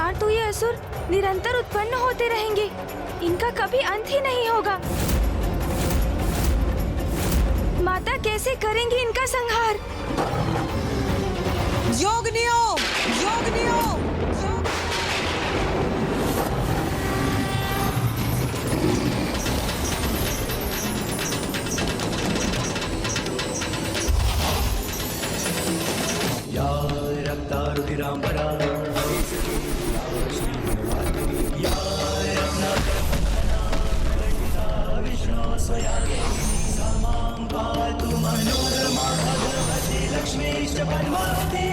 कारण तो ये असुर निरंतर उत्पन्न होते रहेंगे। इनका कभी अंत ही नहीं होगा। माता कैसे करेंगी इनका संहार? योगिनियों, योगिनियों, या रक्तारुधिरांबरा या विष्णु स्वयागे समां पातु मनोरमा भगवती लक्ष्मीश्च पद्मावती।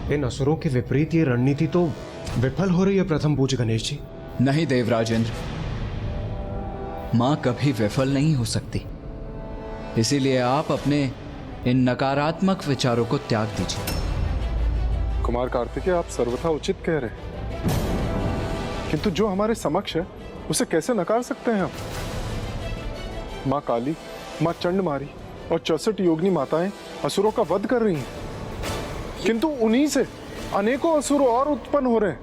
इन असुरों के विपरीत ये रणनीति तो विफल हो रही है प्रथम पूज्य गणेश जी। नहीं देवराजेंद्र, मां कभी विफल नहीं हो सकती। इसीलिए आप अपने इन नकारात्मक विचारों को त्याग दीजिए। कुमार कार्तिकेय, आप सर्वथा उचित कह रहे हैं, किंतु जो हमारे समक्ष है उसे कैसे नकार सकते हैं हम? माँ काली, माँ चंडमारी और 64 योगिनी माताएं असुरों का वध कर रही हैं, किंतु उन्हीं से अनेकों असुर और उत्पन्न हो रहे हैं।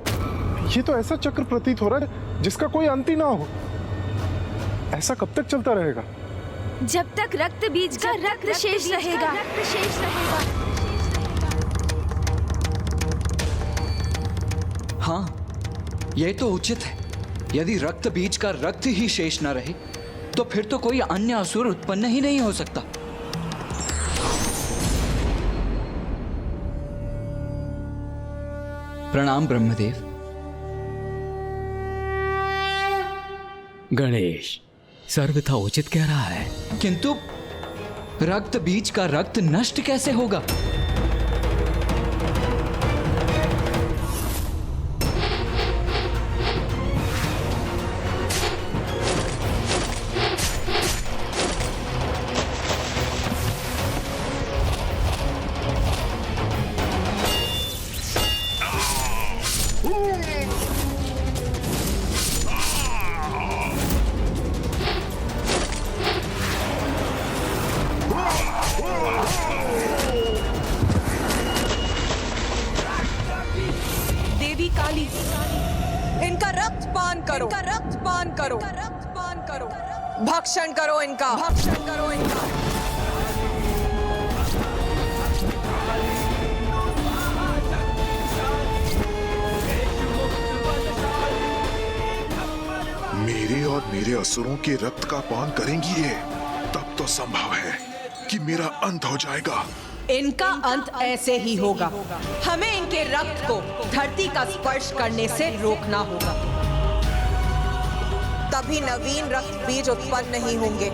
ये तो ऐसा चक्र प्रतीत हो रहा है जिसका कोई अंत ही ना हो। ऐसा कब तक चलता रहेगा? जब तक रक्त बीज का रक्त शेष रहेगा। हाँ, यह तो उचित है। यदि रक्त बीज का रक्त ही शेष न रहे तो फिर तो कोई अन्य असुर उत्पन्न ही नहीं हो सकता। प्रणाम ब्रह्मदेव। गणेश सर्वथा उचित कह रहा है, किंतु रक्त बीज का रक्त नष्ट कैसे होगा? देवी काली, इनका रक्त पान करो, इनका रक्त पान करो, रक्त पान करो, भक्षण करो इनका, भक्षण करो इनका। मेरे और मेरे असुरों के रक्त का पान करेंगी ये, तब तो संभव है कि मेरा अंत हो जाएगा। इनका अंत ऐसे ही होगा। हमें इनके रक्त को धरती का स्पर्श करने से रोकना होगा, तभी नवीन रक्त बीज उत्पन्न नहीं होंगे।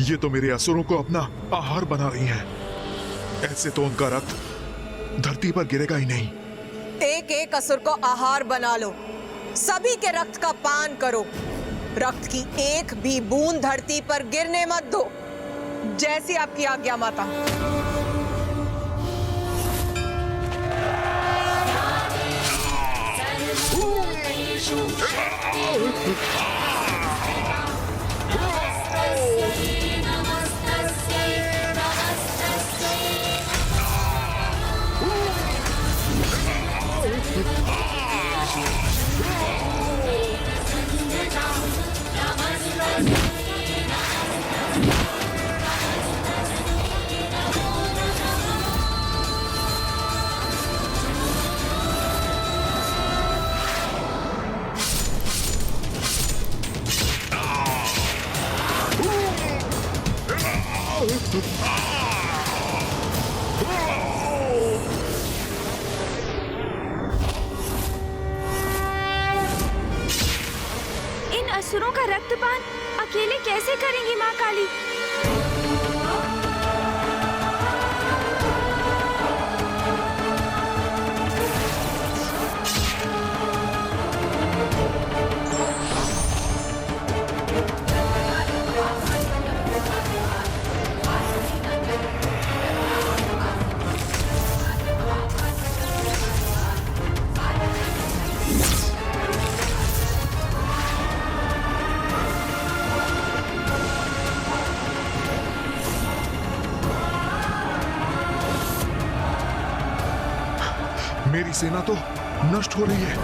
ये तो मेरे असुरों को अपना आहार बना रही हैं। ऐसे तो उनका रक्त धरती पर गिरेगा ही नहीं। एक एक असुर को आहार बना लो, सभी के रक्त का पान करो। रक्त की एक भी बूंद धरती पर गिरने मत दो। जैसी आपकी आज्ञा माता। इन असुरों का रक्तपान अकेले कैसे करेंगी माँ काली? मेरी सेना तो नष्ट हो रही है।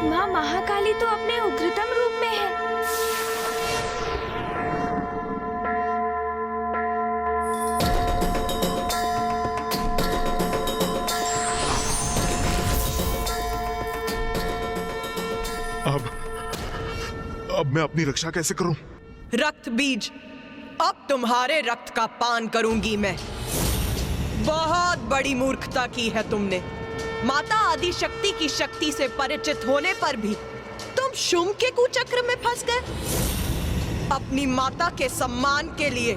माँ महाकाली तो अपने उग्रतम रूप में है। अब मैं अपनी रक्षा कैसे करूं? रक्त बीज, अब तुम्हारे रक्त का पान करूंगी मैं। बहुत बड़ी मूर्खता की है तुमने। माता आदि शक्ति की शक्ति से परिचित होने पर भी तुम शुंभ के कुचक्र में फंस गए। अपनी माता के सम्मान के लिए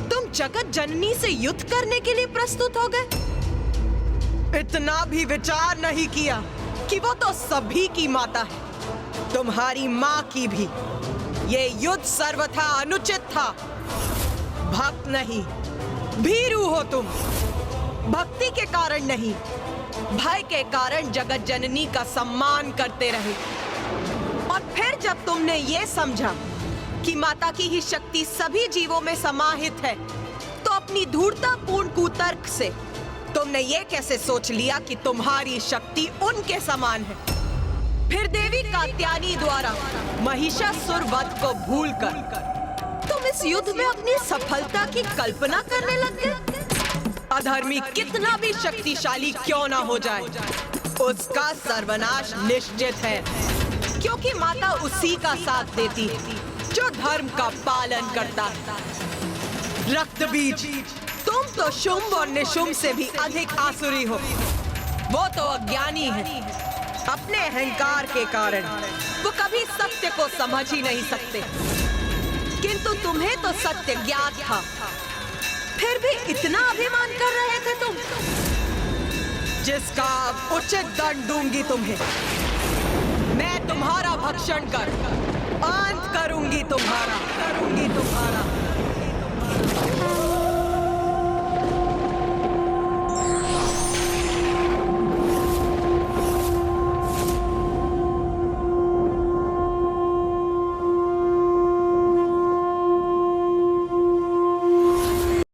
तुम जगत जननी से युद्ध करने के लिए प्रस्तुत हो गए। इतना भी विचार नहीं किया कि वो तो सभी की माता है, तुम्हारी माँ की भी। ये युद्ध सर्वथा अनुचित था। भक्त नहीं, भीरू हो तुम। भक्ति के कारण नहीं, भय के कारण जगत जननी का सम्मान करते रहे। और फिर जब तुमने ये समझा कि माता की ही शक्ति सभी जीवों में समाहित है, तो अपनी धूर्ततापूर्ण कुतर्क से तुमने ये कैसे सोच लिया कि तुम्हारी शक्ति उनके समान है। फिर देवी कात्यायनी द्वारा महिषासुर वध को भूलकर तुम इस युद्ध में अपनी सफलता की कल्पना करने लग गए। अधर्मी कितना भी शक्तिशाली क्यों ना हो जाए, उसका सर्वनाश निश्चित है, क्योंकि माता उसी का साथ देती है जो धर्म का पालन करता है। रक्त बीज, तुम तो शुंभ और निशुंभ से भी अधिक आसुरी हो। वो तो अज्ञानी है। अपने अहंकार के कारण वो कभी सत्य को समझ ही नहीं सकते, किंतु तुम्हें तो सत्य ज्ञात था, फिर भी इतना अभिमान कर रहे थे तुम, जिसका अब उचित दंड दूंगी तुम्हें। मैं तुम्हारा भक्षण कर अंत करूंगी तुम्हारा।